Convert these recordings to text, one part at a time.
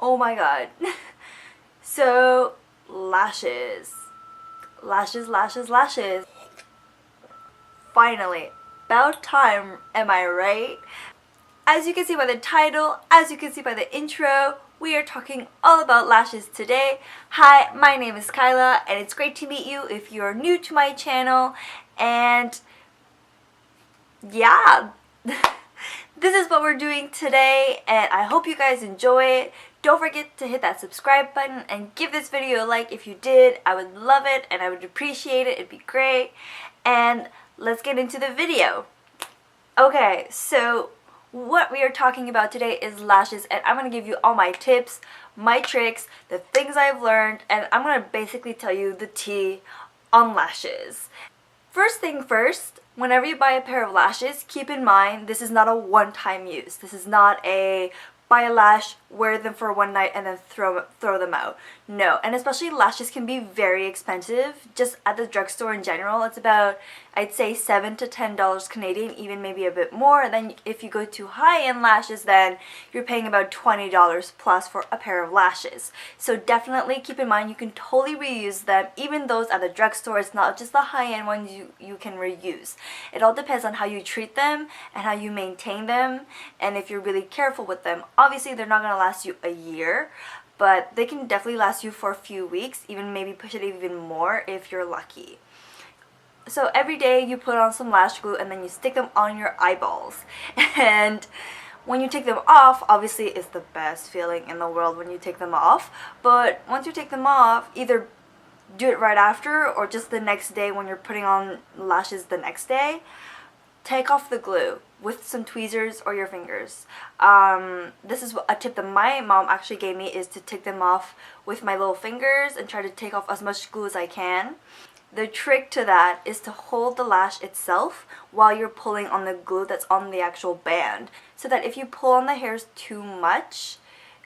Oh my god. So, lashes. Lashes, lashes, lashes. Finally. About time, am I right? As you can see by the title, as you can see by the intro, we are talking all about lashes today. Hi, my name is Kyla, and it's great to meet you if you're new to my channel. And yeah, this is what we're doing today, and I hope you guys enjoy it. Don't forget to hit that subscribe button and give this video a like if you did. I would love it and I would appreciate it. It'd be great. And let's get into the video. Okay, so what we are talking about today is lashes, and I'm going to give you all my tips, my tricks, the things I've learned, and I'm going to basically tell you the tea on lashes. First thing first, whenever you buy a pair of lashes, keep in mind this is not a one-time use. This is not a buy a lash, wear them for one night, and then throw them out. No, and especially lashes can be very expensive. Just at the drugstore in general, it's about, I'd say, $7 to $10 Canadian, even maybe a bit more. And then if you go to high-end lashes, then you're paying about $20 plus for a pair of lashes. So definitely keep in mind you can totally reuse them. Even those at the drugstore, it's not just the high-end ones you can reuse. It all depends on how you treat them and how you maintain them, and if you're really careful with them. Obviously, they're not going to last you a year, but they can definitely last you for a few weeks, even maybe push it even more if you're lucky. So every day you put on some lash glue and then you stick them on your eyeballs. And when you take them off, obviously it's the best feeling in the world when you take them off. But once you take them off, either do it right after or just the next day when you're putting on lashes the next day, take off the glue with some tweezers or your fingers. This is a tip that my mom actually gave me, is to take them off with my little fingers and try to take off as much glue as I can. The trick to that is to hold the lash itself while you're pulling on the glue that's on the actual band, so that if you pull on the hairs too much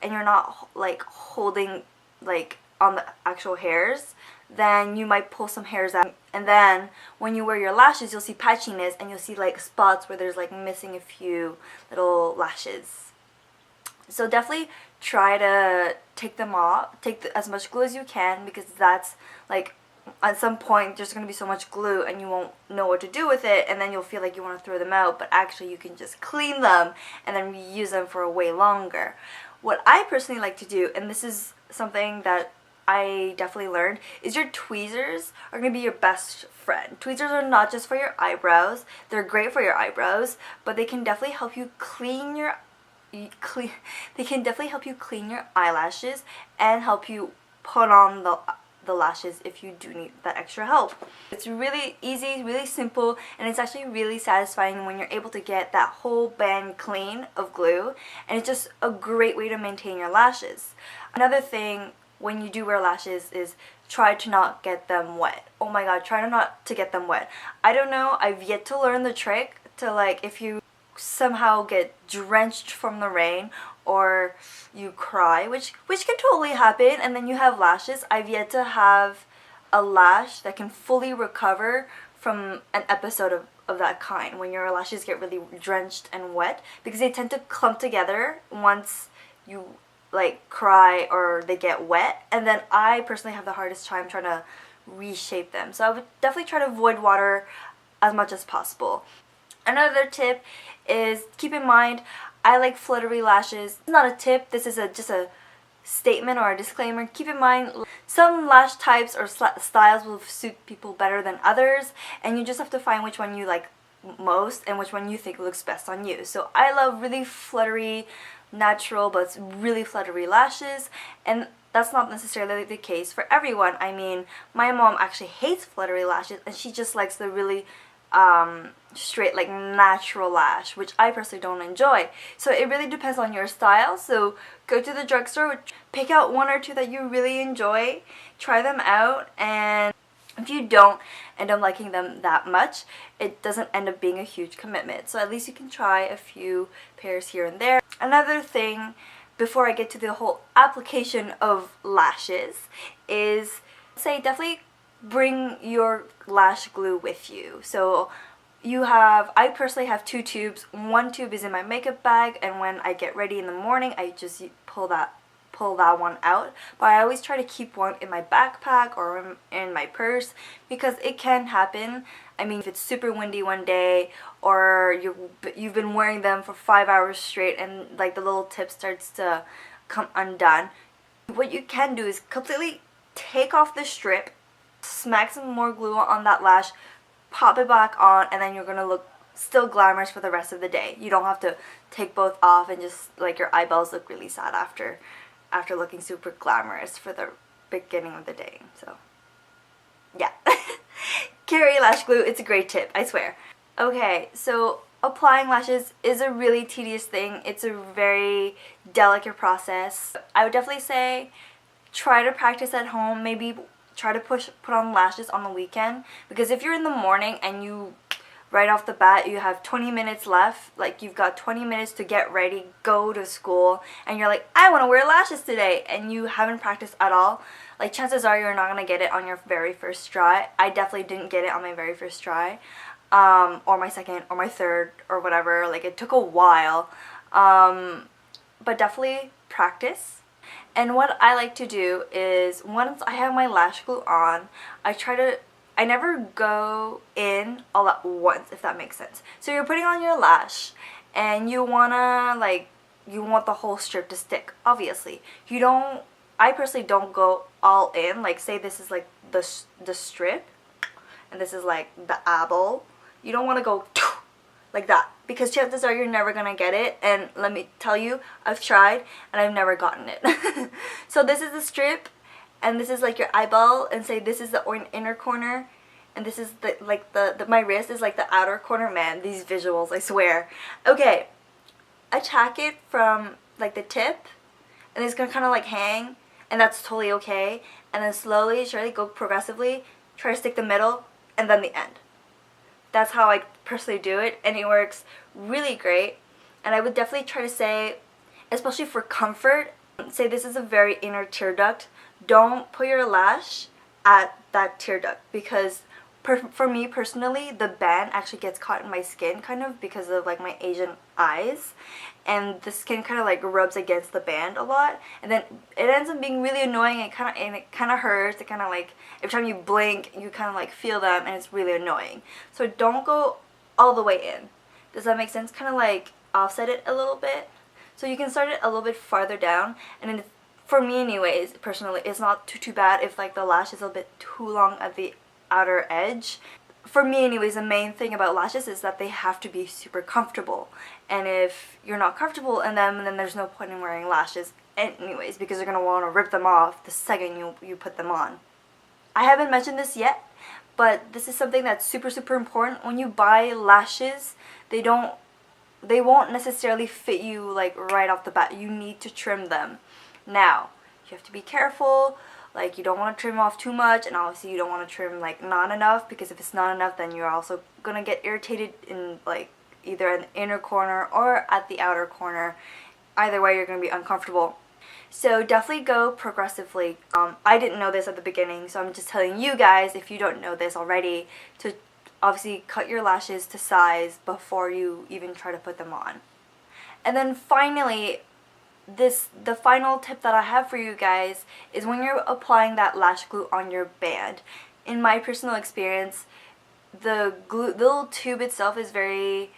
and you're not like holding like on the actual hairs, then you might pull some hairs out, and then when you wear your lashes you'll see patchiness and you'll see like spots where there's like missing a few little lashes. So definitely try to take them off, as much glue as you can, because that's like at some point there's going to be so much glue and you won't know what to do with it, and then you'll feel like you want to throw them out, but actually you can just clean them and then reuse them for way longer. What I personally like to do, and this is something that I definitely learned, is your tweezers are going to be your best friend. Tweezers are not just for your eyebrows. They're great for your eyebrows, but they can definitely help you clean your eyelashes and help you put on the lashes if you do need that extra help. It's really easy, really simple, and it's actually really satisfying when you're able to get that whole band clean of glue, and it's just a great way to maintain your lashes. Another thing when you do wear lashes is try to not get them wet. Oh my god, try not to get them wet. I don't know, I've yet to learn the trick to, like, if you somehow get drenched from the rain or you cry, which can totally happen, and then you have lashes. I've yet to have a lash that can fully recover from an episode of that kind, when your lashes get really drenched and wet, because they tend to clump together once you like cry or they get wet, and then I personally have the hardest time trying to reshape them. So I would definitely try to avoid water as much as possible. Another tip is keep in mind, I like fluttery lashes. It's not a tip, this is just a statement or a disclaimer. Keep in mind, some lash types or styles will suit people better than others, and you just have to find which one you like most and which one you think looks best on you. So I love really fluttery, natural but really fluttery lashes, and that's not necessarily the case for everyone. I mean, my mom actually hates fluttery lashes, and she just likes the really straight, like, natural lash, which I personally don't enjoy. So it really depends on your style. So go to the drugstore, pick out one or two that you really enjoy, try them out, and if you don't end up liking them that much, it doesn't end up being a huge commitment. So at least you can try a few pairs here and there. Another thing, before I get to the whole application of lashes, is definitely bring your lash glue with you. So I personally have 2 tubes. One tube is in my makeup bag, and when I get ready in the morning, I just pull pull that one out, but I always try to keep one in my backpack or in my purse because it can happen. I mean, if it's super windy one day or you've been wearing them for 5 hours straight and like the little tip starts to come undone, what you can do is completely take off the strip, smack some more glue on that lash, pop it back on, and then you're gonna look still glamorous for the rest of the day. You don't have to take both off and just like your eyeballs look really sad after looking super glamorous for the beginning of the day. So yeah. Carry lash glue, it's a great tip, I swear. Okay, so applying lashes is a really tedious thing. It's a very delicate process. I would definitely say try to practice at home. Maybe try to put on lashes on the weekend, because if you're in the morning and you right off the bat you have 20 minutes left, like you've got 20 minutes to get ready, go to school, and you're like, I want to wear lashes today, and you haven't practiced at all, like chances are you're not going to get it on your very first try. I definitely didn't get it on my very first try, or my second or my third or whatever. Like it took a while, but definitely practice. And what I like to do is once I have my lash glue on, I never go in all at once, if that makes sense. So you're putting on your lash and you want the whole strip to stick, obviously. I personally don't go all in, like say this is like the strip and this is like the eyeball. You don't want to go like that, because chances are you're never gonna get it, and let me tell you, I've tried and I've never gotten it. So this is the strip, and this is like your eyeball, and say this is the inner corner, and this is my wrist is like the outer corner. Man, these visuals, I swear. Okay, attack it from like the tip, and it's gonna kind of like hang, and that's totally okay. And then slowly, surely go progressively, try to stick the middle, and then the end. That's how I personally do it, and it works really great. And I would definitely try to say, especially for comfort, say this is a very inner tear duct. Don't put your lash at that tear duct, because for me personally, the band actually gets caught in my skin kind of because of like my Asian eyes, and the skin kind of like rubs against the band a lot, and then it ends up being really annoying. It kind of hurts. It kind of like every time you blink you kind of like feel them, and it's really annoying. So don't go all the way in. Does that make sense? Kind of like offset it a little bit, so you can start it a little bit farther down. And then for me anyways, personally, it's not too bad if like the lash is a bit too long at the outer edge. For me anyways, the main thing about lashes is that they have to be super comfortable, and if you're not comfortable in them, then there's no point in wearing lashes anyways, because you're going to want to rip them off the second you put them on. I haven't mentioned this yet, but this is something that's super important. When you buy lashes, they won't necessarily fit you like right off the bat. You need to trim them. Now, you have to be careful. Like, you don't want to trim off too much, and obviously you don't want to trim like not enough, because if it's not enough, then you're also gonna get irritated in like either in the inner corner or at the outer corner. Either way, you're gonna be uncomfortable. So definitely go progressively. I didn't know this at the beginning, so I'm just telling you guys, if you don't know this already, to obviously cut your lashes to size before you even try to put them on. And then finally, the final tip that I have for you guys is when you're applying that lash glue on your band. In my personal experience, the little tube itself is very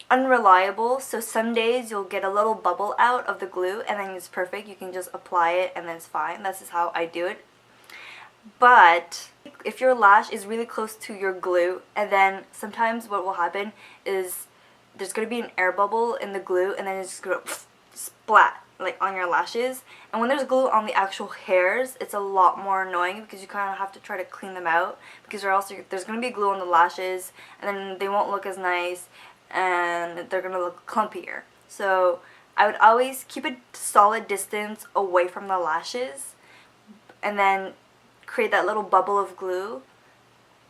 unreliable, so some days you'll get a little bubble out of the glue, and then it's perfect. You can just apply it and then it's fine. This is how I do it. But if your lash is really close to your glue, and then sometimes what will happen is there's going to be an air bubble in the glue, and then it's just going to splat like on your lashes. And when there's glue on the actual hairs, it's a lot more annoying, because you kind of have to try to clean them out, because or else there's going to be glue on the lashes, and then they won't look as nice, and they're going to look clumpier. So I would always keep a solid distance away from the lashes, and then create that little bubble of glue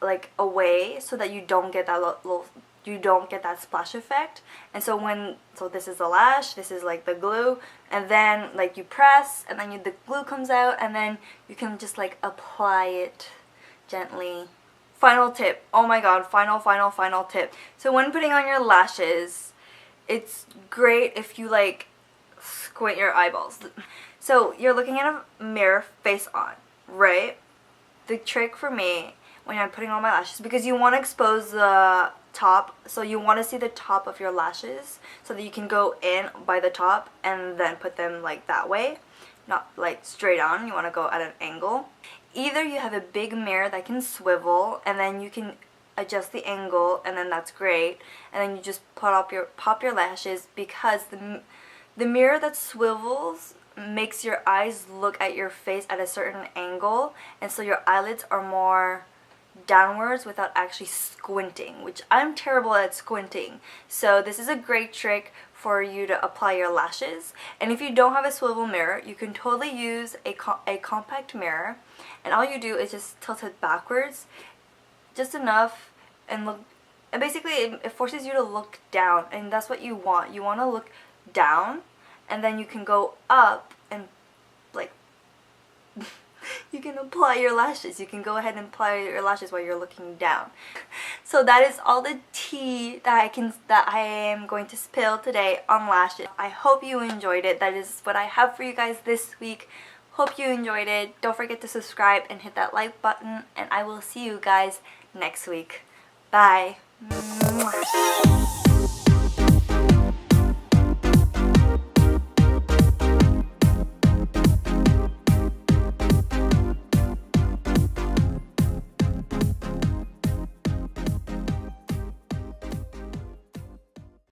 like away, so that you don't get that splash effect. And so this is the lash, this is like the glue, and then like you press, and then the glue comes out, and then you can just like apply it gently. Final tip. Oh my god, final tip. So when putting on your lashes, it's great if you like squint your eyeballs. So you're looking at a mirror face on, right? The trick for me when I'm putting on my lashes, because you want to expose the top, so you want to see the top of your lashes so that you can go in by the top and then put them like that way, not like straight on. You want to go at an angle. Either you have a big mirror that can swivel and then you can adjust the angle, and then that's great, and then you just pop your lashes, because the mirror that swivels makes your eyes look at your face at a certain angle, and so your eyelids are more downwards without actually squinting, which I'm terrible at squinting. So this is a great trick for you to apply your lashes. And if you don't have a swivel mirror, you can totally use a compact mirror, and all you do is just tilt it backwards just enough and look, and basically it forces you to look down, and that's what you want. You want to look down, and then you can go up and like you can apply your lashes. You can go ahead and apply your lashes while you're looking down. So that is all the tea that I am going to spill today on lashes. I hope you enjoyed it. That is what I have for you guys this week. Hope you enjoyed it. Don't forget to subscribe and hit that like button, and I will see you guys next week. Bye. Mwah.